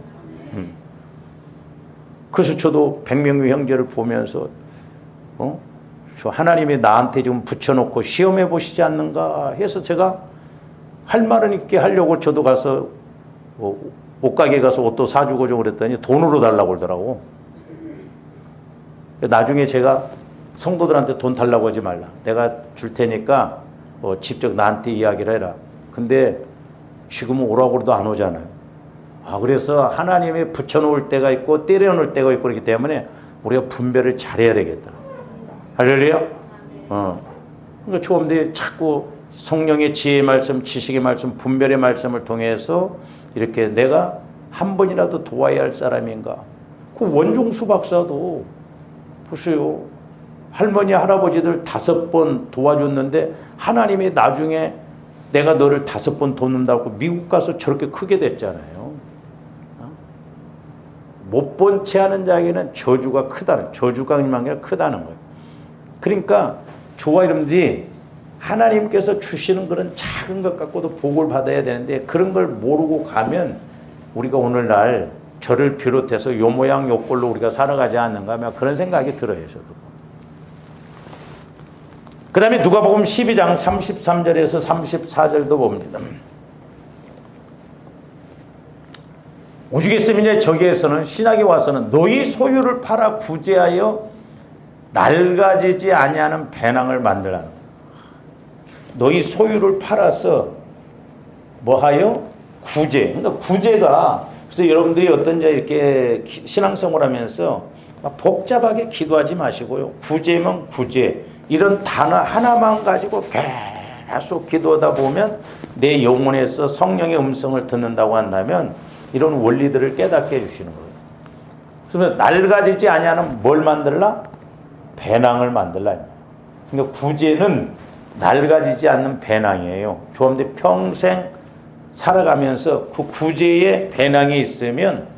그래서 저도 백명규 형제를 보면서 저 하나님이 나한테 좀 붙여놓고 시험해 보시지 않는가 해서 제가 할 말은 있게 하려고 저도 가서 옷가게 가서 옷도 사주고 좀 그랬더니 돈으로 달라고 그러더라고. 나중에 제가 성도들한테 돈 달라고 하지 말라. 내가 줄 테니까 직접 나한테 이야기를 해라. 근데 지금은 오라고 해도 안 오잖아요. 그래서 하나님이 붙여놓을 때가 있고 때려놓을 때가 있고 그렇기 때문에 우리가 분별을 잘해야 되겠다. 할렐루야. 그러니까 조금들 자꾸 성령의 지혜의 말씀, 지식의 말씀, 분별의 말씀을 통해서 이렇게 내가 한 번이라도 도와야 할 사람인가. 그 원종수 박사도 보세요. 할머니 할아버지들 5번 도와줬는데 하나님이 나중에 내가 너를 5번 돕는다고 미국 가서 저렇게 크게 됐잖아요. 못 본 채 하는 자에게는 저주가 크다는, 저주가 임하기가 크다는 거예요. 그러니까 저와 여러분들이 하나님께서 주시는 그런 작은 것 갖고도 복을 받아야 되는데 그런 걸 모르고 가면 우리가 오늘날 저를 비롯해서 요 모양 요 꼴로 우리가 살아가지 않는가 하면 그런 생각이 들어요. 저도. 그 다음에 누가복음 12장 33절에서 34절도 봅니다. 오죽했으면 저기에서는 신학에 와서는 너희 소유를 팔아 구제하여 낡아지지 아니하는 배낭을 만들라는 거예요. 너희 소유를 팔아서 뭐하여? 구제. 그러니까 구제가, 그래서 여러분들이 어떤 이렇게 신앙생활 하면서 복잡하게 기도하지 마시고요. 구제면 구제. 이런 단어 하나만 가지고 계속 기도하다 보면 내 영혼에서 성령의 음성을 듣는다고 한다면 이런 원리들을 깨닫게 해주시는 거예요. 그러면 낡아지지 아니하는 뭘 만들라? 배낭을 만들라. 그러니까 구제는 낡아지지 않는 배낭이에요. 조합대 평생 살아가면서 그 구제의 배낭이 있으면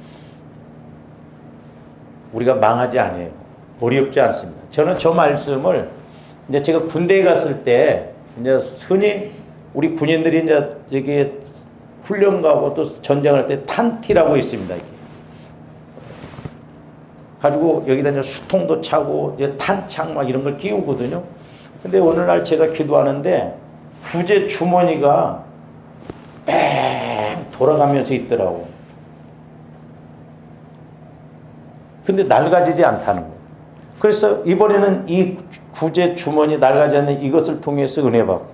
우리가 망하지 않아요. 어렵지 않습니다. 저는 저 말씀을 이제 제가 군대에 갔을 때 이제 흔히 우리 군인들이 이제 저기 훈련 가고 또 전쟁할 때 탄티라고 있습니다. 이게. 가지고 여기다 이제 수통도 차고 이제 탄창 막 이런 걸 끼우거든요. 근데 오늘날 제가 기도하는데 구제 주머니가 뺑 돌아가면서 있더라고. 근데 낡아지지 않다는 거예요. 그래서 이번에는 이 구제 주머니 낡아지 않는 이것을 통해서 은혜 받고,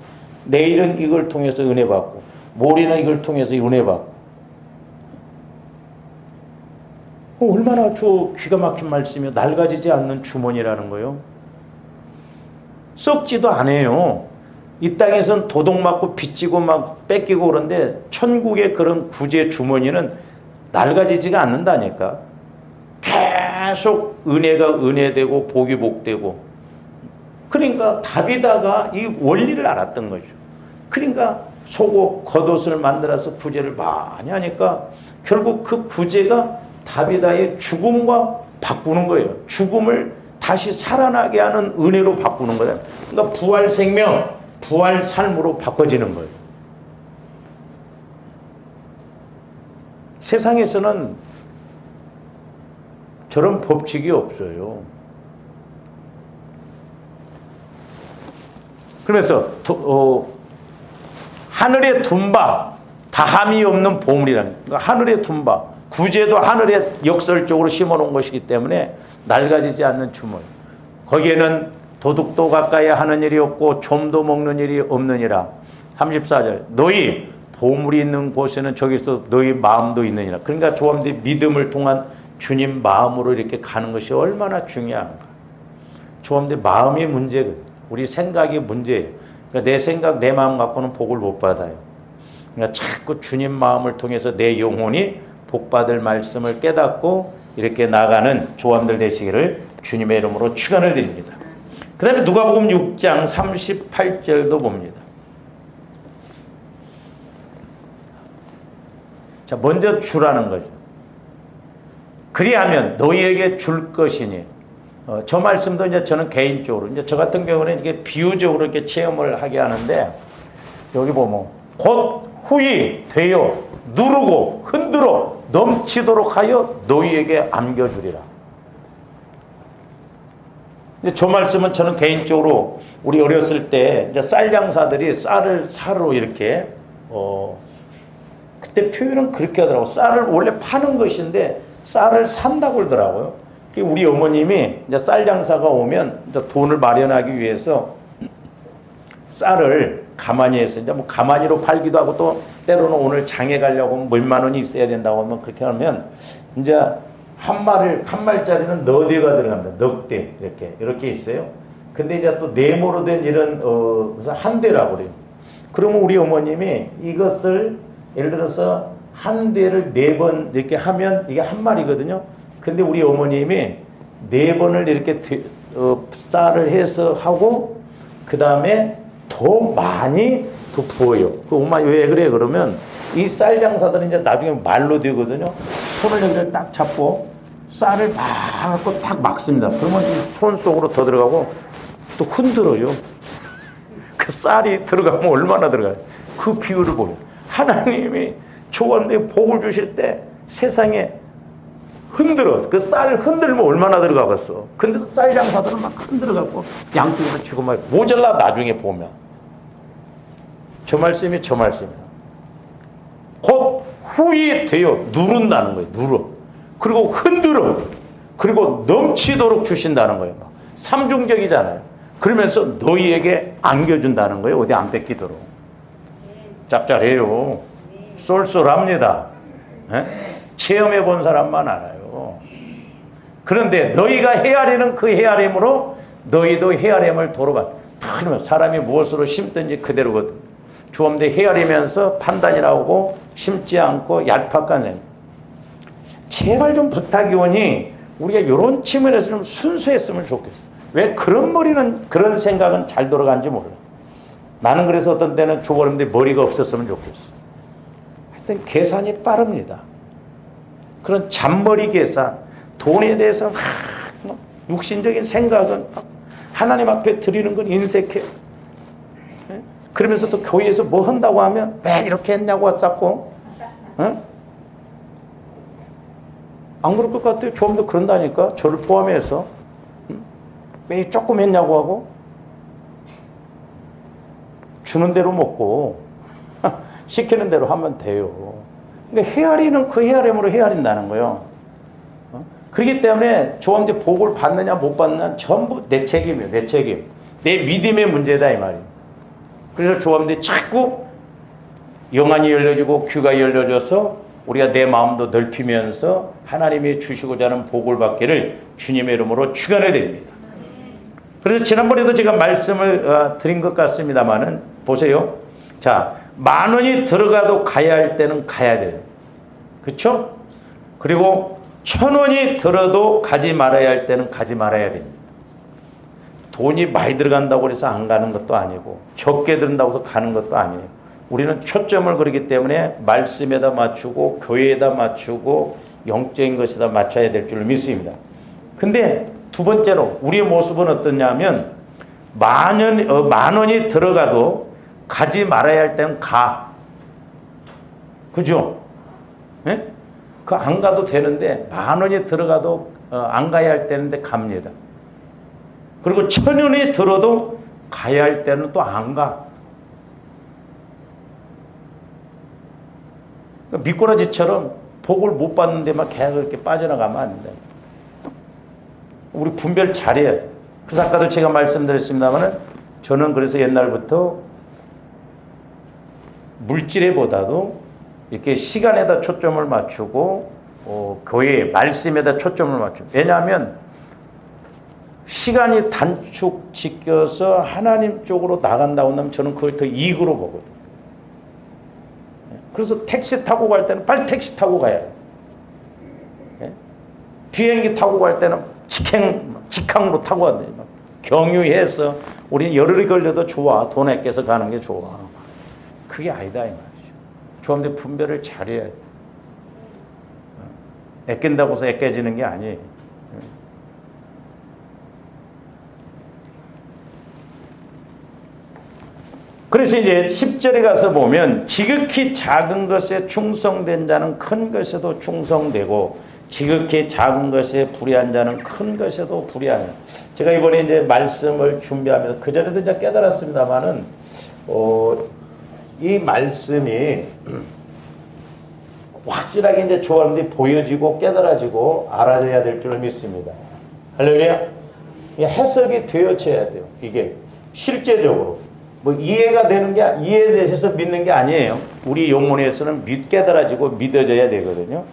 내일은 이걸 통해서 은혜 받고, 모레는 이걸 통해서 은혜 받고. 얼마나 저 기가 막힌 말씀이요. 낡아지지 않는 주머니라는 거예요. 썩지도 않아요. 이 땅에선 도둑 맞고 빚지고 막 뺏기고 그런데 천국의 그런 구제 주머니는 낡아지지가 않는다니까. 계속 은혜가 은혜되고 복이 복되고. 그러니까 다비다가 이 원리를 알았던 거죠. 그러니까 속옷 겉옷을 만들어서 구제를 많이 하니까 결국 그 구제가 다비다의 죽음과 바꾸는 거예요. 죽음을 다시 살아나게 하는 은혜로 바꾸는 거예요. 그러니까 부활 생명, 부활 삶으로 바꿔지는 거예요. 세상에서는 저런 법칙이 없어요. 그래서 하늘에 둔 바 다함이 없는 보물이라는 거예요. 그러니까 하늘에 둔 바, 구제도 하늘에 역설적으로 심어놓은 것이기 때문에 낡아지지 않는 주머니. 거기에는 도둑도 가까이 하는 일이 없고 좀도 먹는 일이 없느니라. 34절 너희 보물이 있는 곳에는 저기서 너희 마음도 있느니라. 그러니까 조함대 믿음을 통한 주님 마음으로 이렇게 가는 것이 얼마나 중요한가. 조함대 마음이 문제거든. 우리 생각이 문제예요. 그러니까 내 생각 내 마음 갖고는 복을 못 받아요. 그러니까 자꾸 주님 마음을 통해서 내 영혼이 복받을 말씀을 깨닫고 이렇게 나가는 조함들 되시기를 주님의 이름으로 축원을 드립니다. 그 다음에 누가복음 6장 38절도 봅니다. 자, 먼저 주라는 거죠. 그리하면 너희에게 줄 것이니. 저 말씀도 이제 저는 개인적으로, 이제 저 같은 경우는 이게 비유적으로 이렇게 체험을 하게 하는데, 여기 보면, 곧 후히 되어 누르고 흔들어 넘치도록 하여 너희에게 안겨주리라. 이제 저 말씀은 저는 개인적으로 우리 어렸을 때 이제 쌀 장사들이 쌀을 사러 이렇게, 그때 표현은 그렇게 하더라고. 쌀을 원래 파는 것인데 쌀을 산다고 그러더라고요. 우리 어머님이 이제 쌀 장사가 오면 이제 돈을 마련하기 위해서 쌀을 가만히 해서 이제 뭐 가만히로 팔기도 하고 또 때로는 오늘 장에 가려고 하면 몇만 원이 있어야 된다고 하면 그렇게 하면 이제 한 말짜리는 너 대가 들어갑니다. 넉 대 이렇게 있어요. 근데 이제 또 네모로 된 이런 그래서 한 대라고 그래요. 그러면 우리 어머님이 이것을 예를 들어서 한 대를 4번 이렇게 하면 이게 한 마리거든요. 근데 우리 어머님이 4번을 이렇게 쌀을 해서 하고 그 다음에 더 많이 더 부어요. 그 엄마 왜 그래? 그러면 이 쌀 장사들은 이제 나중에 말로 되거든요. 손을 여기를 딱 잡고 쌀을 막 갖고 딱 막습니다. 그러면 손 속으로 더 들어가고 또 흔들어요. 그 쌀이 들어가면 얼마나 들어가요? 그 비율을 보여. 하나님이 조건대 복을 주실 때 세상에 흔들어. 그 쌀을 흔들면 얼마나 들어가겠어. 근데 쌀 장사들은 막 흔들어갖고 양쪽으로 치고 막 모자라 나중에 보면. 저 말씀이 저 말씀이야. 곧 후히 되어 누른다는 거예요. 누르. 그리고 흔들어. 그리고 넘치도록 주신다는 거예요. 삼중적이잖아요. 그러면서 너희에게 안겨준다는 거예요. 어디 안 뺏기도록. 짭짤해요. 쏠쏠합니다. 예? 체험해 본 사람만 알아요. 그런데 너희가 헤아리는 그 헤아림으로 너희도 헤아림을 도로가. 그러면 사람이 무엇으로 심든지 그대로거든. 주엄대 헤아리면서 판단이 나오고 심지 않고 얄팍한 생각. 제발 좀 부탁이 오니 우리가 이런 측면에서 좀 순수했으면 좋겠어. 왜 그런 머리는, 그런 생각은 잘 돌아가는지 몰라. 나는 그래서 어떤 때는 조버님들 머리가 없었으면 좋겠어. 하여튼 계산이 빠릅니다. 그런 잔머리 계산, 돈에 대해서 막 육신적인 생각은 하나님 앞에 드리는 건 인색해. 그러면서 또 교회에서 뭐 한다고 하면 왜 이렇게 했냐고 쌓고, 안 그럴 것 같아요. 좀 더 그런다니까. 저를 포함해서 왜 조금 했냐고 하고 주는 대로 먹고 시키는 대로 하면 돼요. 그러니까 헤아리는 그 헤아림으로 헤아린다는 거예요. 그렇기 때문에 조함대 복을 받느냐 못 받느냐 전부 내 책임이에요. 내 책임. 내 믿음의 문제다 이 말이에요. 그래서 조함대 자꾸 영안이 열려지고 귀가 열려져서 우리가 내 마음도 넓히면서 하나님이 주시고자 하는 복을 받기를 주님의 이름으로 축원을 드립니다. 그래서 지난번에도 제가 말씀을 드린 것 같습니다만은 보세요. 자, 10,000원이 들어가도 가야 할 때는 가야 돼요. 그렇죠? 그리고 1,000원이 들어도 가지 말아야 할 때는 가지 말아야 됩니다. 돈이 많이 들어간다고 해서 안 가는 것도 아니고 적게 든다고 해서 가는 것도 아니에요. 우리는 초점을 그리기 때문에 말씀에다 맞추고 교회에다 맞추고 영적인 것에다 맞춰야 될 줄 믿습니다. 근데 두 번째로 우리의 모습은 어떠냐면 10,000원이 들어가도 가지 말아야 할 때는 가. 그죠? 예? 그 안 가도 되는데 10,000원이 들어가도 안 가야 할 때는데 갑니다. 그리고 1,000원이 들어도 가야 할 때는 또 안 가. 미꾸라지처럼 복을 못 받는데 막 계속 이렇게 빠져나가면 안 된다. 우리 분별 잘해야 돼. 그래서 아까도 제가 말씀드렸습니다만은 저는 그래서 옛날부터 물질에보다도 이렇게 시간에다 초점을 맞추고 교회 말씀에다 초점을 맞추고. 왜냐하면 시간이 단축시켜서 하나님 쪽으로 나간다고 하면 저는 그걸 더 이익으로 보거든요. 그래서 택시 타고 갈 때는 빨리 택시 타고 가야 돼. 비행기 타고 갈 때는 직항으로 타고 가야 돼. 경유해서 우리는 열흘이 걸려도 좋아. 돈 아껴서 가는 게 좋아. 그게 아니다 이 말이죠. 조함대 분별을 잘해야 돼. 아낀다고 해서 아껴지는 게 아니에요. 그래서 이제 10절에 가서 보면 지극히 작은 것에 충성된 자는 큰 것에도 충성되고 지극히 작은 것에 불의한 자는 큰 것에도 불의하냐. 제가 이번에 이제 말씀을 준비하면서 그전에도 이제 깨달았습니다만은 이 말씀이 확실하게 이제 조함들이 보여지고 깨달아지고 알아져야 될 줄 믿습니다. 할렐루야. 해석이 되어져야 돼요. 이게 실제적으로. 뭐 이해가 되는 게 이해돼서 믿는 게 아니에요. 우리 영혼에서는 깨달아지고 믿어져야 되거든요.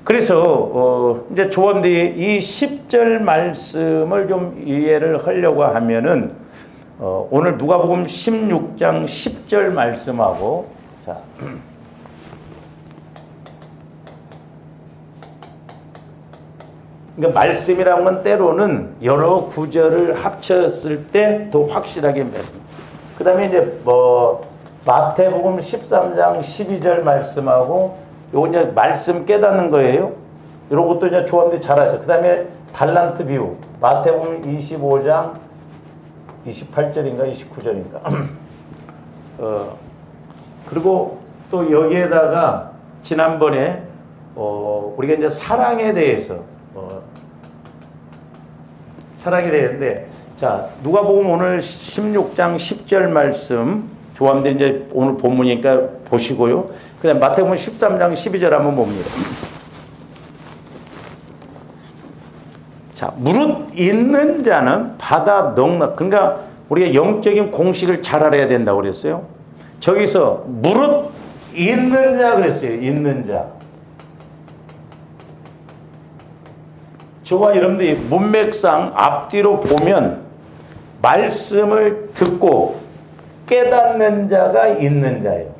그래서 이제 조언들이 이 10절 말씀을 좀 이해를 하려고 하면은 오늘 누가복음 16장 10절 말씀하고 자. 그러니까 말씀이라는 건 때로는 여러 구절을 합쳤을 때 더 확실하게 맺습니다. 그 다음에 이제 마태복음 13장 12절 말씀하고 요거 이제 말씀 깨닫는 거예요. 이런 것도 이제 조언들 잘하셔. 그 다음에 달란트 비유. 마태복음 25장 28절인가 29절인가. 그리고 또 여기에다가 지난번에 우리가 이제 사랑에 대해서 사랑이 되는데, 자, 누가복음 오늘 16장 10절 말씀, 조함들 이제 오늘 본문이니까 보시고요. 그 다음 마태복음 13장 12절 한번 봅니다. 자, 무릇 있는 자는 바다 넉넉. 그러니까 우리가 영적인 공식을 잘 알아야 된다고 그랬어요. 저기서 무릇 있는 자 그랬어요. 있는 자. 저와 여러분들이 문맥상 앞뒤로 보면 말씀을 듣고 깨닫는 자가 있는 자예요.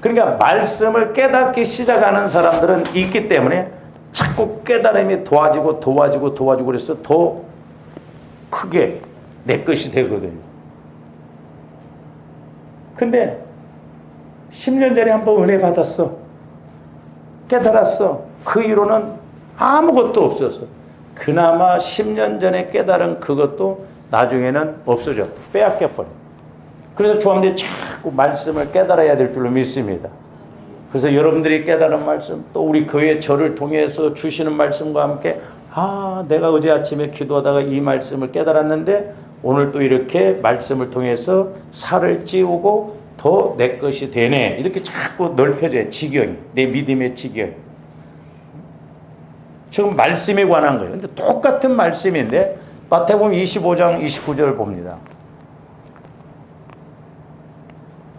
그러니까 말씀을 깨닫기 시작하는 사람들은 있기 때문에 자꾸 깨달음이 도와지고 그래서 더 크게 내 것이 되거든요. 근데 10년 전에 한번 은혜 받았어. 깨달았어. 그 이후로는 아무것도 없었어. 그나마 10년 전에 깨달은 그것도 나중에는 없어졌다. 빼앗겨버려. 그래서 조합들이 자꾸 말씀을 깨달아야 될 줄로 믿습니다. 그래서 여러분들이 깨달은 말씀, 또 우리 교회 저를 통해서 주시는 말씀과 함께 내가 어제 아침에 기도하다가 이 말씀을 깨달았는데 오늘 또 이렇게 말씀을 통해서 살을 찌우고 더 내 것이 되네. 이렇게 자꾸 넓혀져요. 지경이. 내 믿음의 지경이. 지금 말씀에 관한 거예요. 근데 똑같은 말씀인데 마태복음 25장 29절을 봅니다.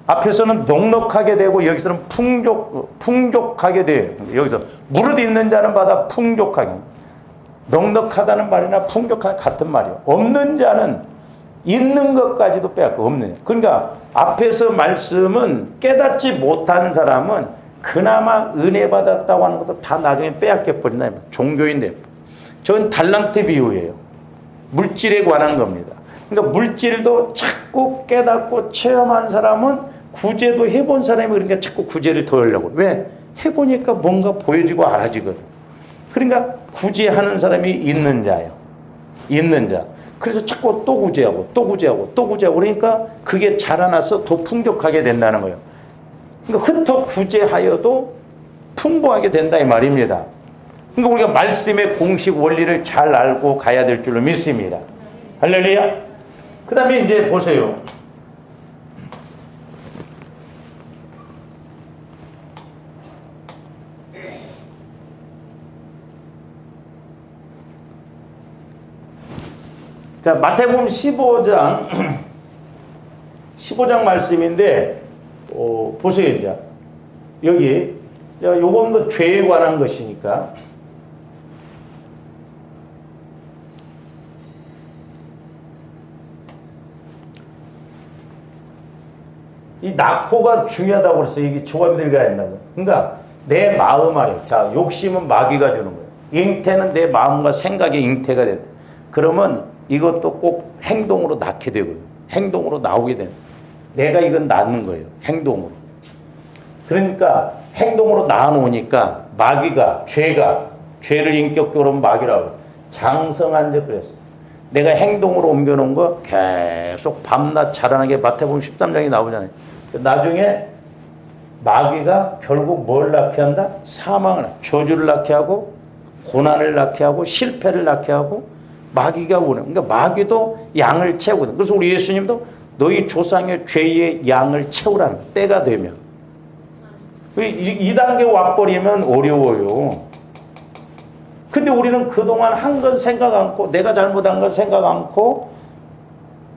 앞에서는 넉넉하게 되고 여기서는 풍족하게 돼요. 여기서 무릇 있는 자는 바다 풍족하게. 넉넉하다는 말이나 풍족한 같은 말이에요. 없는 자는 있는 것까지도 빼앗고 없는. 그러니까 앞에서 말씀은 깨닫지 못한 사람은 그나마 은혜 받았다고 하는 것도 다 나중에 빼앗겨 버린다. 종교인데 저건 달란트 비유예요. 물질에 관한 겁니다. 그러니까 물질도 자꾸 깨닫고 체험한 사람은 구제도 해본 사람이 그러니까 자꾸 구제를 더 하려고. 왜? 해보니까 뭔가 보여지고 알아지거든. 그러니까 구제하는 사람이 있는 자예요. 있는 자. 그래서 자꾸 또 구제하고 그러니까 그게 자라나서 더 풍족하게 된다는 거예요. 그러니까 흩어 구제하여도 풍부하게 된다 이 말입니다. 그러니까 우리가 말씀의 공식 원리를 잘 알고 가야 될 줄로 믿습니다. 할렐루야. 그 다음에 이제 보세요. 자, 마태복음 15장 말씀인데 보세요. 이제 여기 요건 뭐 죄에 관한 것이니까 이 낙호가 중요하다고 그랬어요. 이게 조감들과 한다고. 그러니까 내 마음 안에 자 욕심은 마귀가 주는 거예요. 잉태는 내 마음과 생각의 잉태가 된다. 그러면 이것도 꼭 행동으로 낳게 되고요. 행동으로 나오게 되는. 내가 이건 낳는 거예요. 행동으로. 그러니까 행동으로 낳아놓으니까 마귀가 죄를 인격적으로 마귀라고 장성한 적 그랬어요. 내가 행동으로 옮겨놓은 거 계속 밤낮 자라나게 마태복음 13장이 나오잖아요. 나중에 마귀가 결국 뭘 낳게 한다? 사망을, 저주를 낳게 하고 고난을 낳게 하고 실패를 낳게 하고 마귀가 오는. 그러니까 마귀도 양을 채우거든. 그래서 우리 예수님도 너희 조상의 죄의 양을 채우라는 때가 되면. 이 단계 와버리면 어려워요. 근데 우리는 그동안 한 건 생각 않고 내가 잘못한 건 생각 않고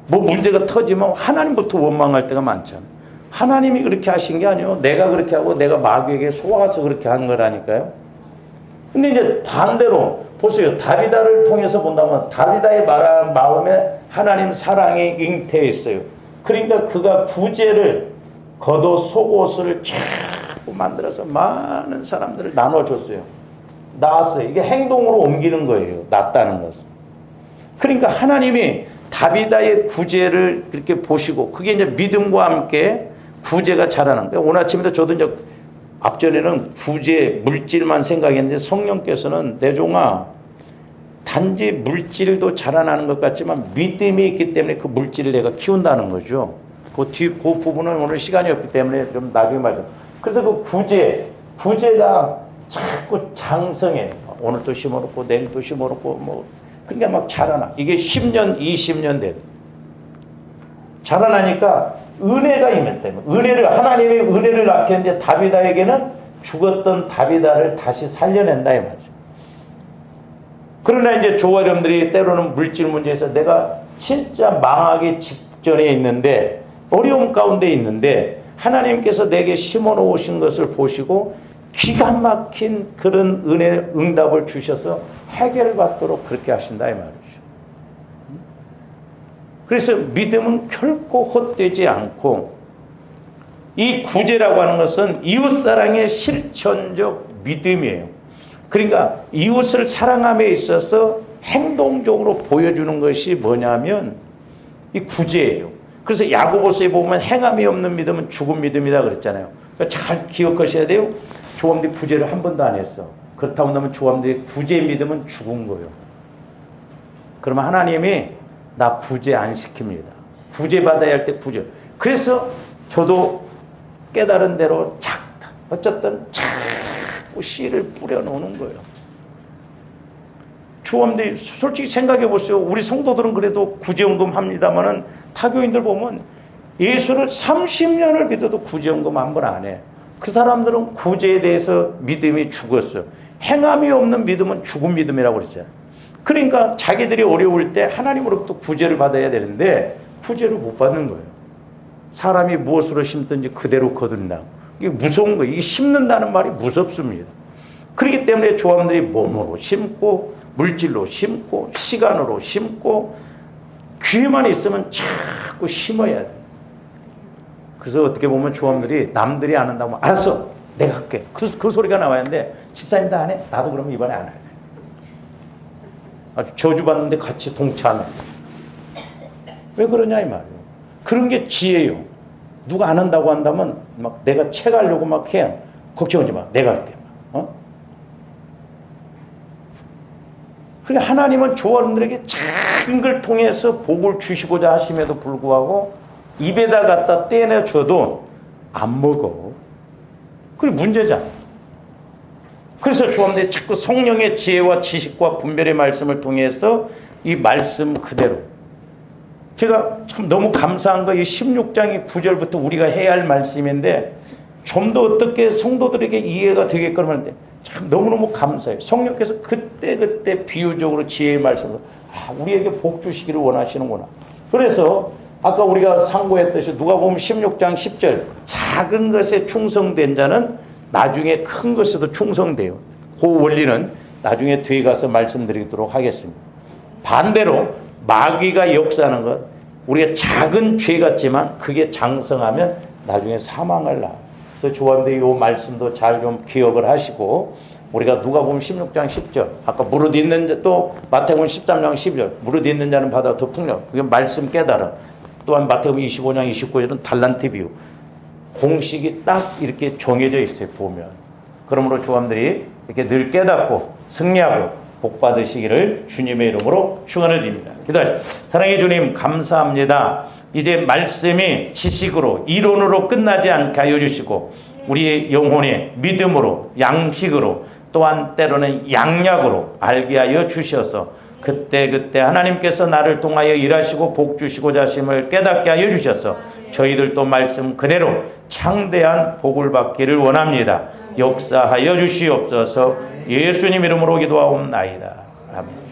뭐 문제가 터지면 하나님부터 원망할 때가 많잖아. 하나님이 그렇게 하신 게 아니에요. 내가 그렇게 하고 내가 마귀에게 속아서 그렇게 한 거라니까요. 근데 이제 반대로 보세요. 다비다를 통해서 본다면 다비다의 마음에 하나님 사랑이 잉태했어요. 그러니까 그가 구제를 겉옷 속옷을 자꾸 만들어서 많은 사람들을 나눠줬어요. 낳았어요. 이게 행동으로 옮기는 거예요. 낳았다는 것은. 그러니까 하나님이 다비다의 구제를 그렇게 보시고 그게 이제 믿음과 함께 구제가 자라는 거예요. 오늘 아침에도 저도 이제 앞전에는 구제, 물질만 생각했는데 성령께서는 내 종아 단지 물질도 자라나는 것 같지만 믿음이 있기 때문에 그 물질을 내가 키운다는 거죠. 그 부분은 오늘 시간이 없기 때문에 좀 나중에 말씀. 그래서 그 구제가 자꾸 장성해. 오늘도 심어놓고 내일도 심어놓고 뭐 그러니까 막 자라나. 이게 10년, 20년 돼. 자라나니까 은혜가 임했다. 하나님이 은혜를 낳게 했는데 다비다에게는 죽었던 다비다를 다시 살려낸다 이 말이죠. 그러나 이제 저와 여러분들이 때로는 물질 문제에서 내가 진짜 망하기 직전에 있는데, 어려움 가운데 있는데 하나님께서 내게 심어 놓으신 것을 보시고 기가 막힌 그런 은혜 응답을 주셔서 해결받도록 그렇게 하신다 이 말이죠. 그래서 믿음은 결코 헛되지 않고, 이 구제라고 하는 것은 이웃사랑의 실천적 믿음이에요. 그러니까 이웃을 사랑함에 있어서 행동적으로 보여주는 것이 뭐냐면 이 구제예요. 그래서 야고보서에 보면 행함이 없는 믿음은 죽은 믿음이다 그랬잖아요. 그러니까 잘 기억하셔야 돼요. 조함들이 구제를 한 번도 안 했어. 그렇다고 하면 조함들이 구제 믿음은 죽은 거예요. 그러면 하나님이 나 구제 안 시킵니다. 구제 받아야 할 때 구제. 그래서 저도 깨달은 대로 어쨌든 자꾸 씨를 뿌려놓는 거예요. 조함들이 솔직히 생각해 보세요. 우리 성도들은 그래도 구제연금 합니다만은 타교인들 보면 예수를 30년을 믿어도 구제연금 한 번 안 해. 그 사람들은 구제에 대해서 믿음이 죽었어요. 행함이 없는 믿음은 죽은 믿음이라고 그랬잖아요. 그러니까 자기들이 어려울 때 하나님으로부터 구제를 받아야 되는데 구제를 못 받는 거예요. 사람이 무엇으로 심든지 그대로 거둔다. 이게 무서운 거예요. 이게 심는다는 말이 무섭습니다. 그렇기 때문에 조함들이 몸으로 심고 물질로 심고 시간으로 심고 귀에만 있으면 자꾸 심어야 돼. 그래서 어떻게 보면 조함들이 남들이 안 한다고 알았어 내가 할게 그 소리가 나와야 하는데, 집사님도 안 해? 나도 그러면 이번에 안 할래. 아주 저주받는데 같이 동참해. 왜 그러냐 이 말이에요. 그런 게 지혜예요. 누가 안 한다고 한다면 막 내가 채가려고 막 해야 걱정하지 마 내가 할게. 그러니까 하나님은 조화원들에게 작은 걸 통해서 복을 주시고자 하심에도 불구하고 입에다 갖다 떼내줘도 안 먹어. 그게 문제잖아. 그래서 조화원들이 자꾸 성령의 지혜와 지식과 분별의 말씀을 통해서 이 말씀 그대로, 제가 참 너무 감사한 거 이 16장의 9절부터 우리가 해야 할 말씀인데 좀 더 어떻게 성도들에게 이해가 되게끔 할 때 참 너무너무 감사해요. 성령께서 그때그때 비유적으로 지혜의 말씀을 우리에게 복 주시기를 원하시는구나. 그래서 아까 우리가 상고했듯이 누가복음 16장 10절 작은 것에 충성된 자는 나중에 큰 것에도 충성돼요. 그 원리는 나중에 뒤에 가서 말씀드리도록 하겠습니다. 반대로 마귀가 역사하는 것, 우리가 작은 죄 같지만 그게 장성하면 나중에 사망을 낳아. 그래서 조한대 이 말씀도 잘 좀 기억을 하시고, 우리가 누가복음 16장 10절 아까 무릇 있는 자, 또 마태복음 13장 12절 무릇 있는 자는 받아 더 풍력, 그게 말씀 깨달아. 또한 마태복음 25장 29절은 달란트 비유, 공식이 딱 이렇게 정해져 있어요 보면. 그러므로 조함들이 이렇게 늘 깨닫고 승리하고 복 받으시기를 주님의 이름으로 축원을 드립니다. 기도하십시오. 사랑의 주님 감사합니다. 이제 말씀이 지식으로 이론으로 끝나지 않게 하여 주시고 우리의 영혼의 믿음으로 양식으로 또한 때로는 양약으로 알게 하여 주셔서 그때그때 하나님께서 나를 통하여 일하시고 복 주시고자 하심을 깨닫게 하여 주셔서 저희들도 말씀 그대로 창대한 복을 받기를 원합니다. 역사하여 주시옵소서. 예수님 이름으로 기도하옵나이다. 아멘.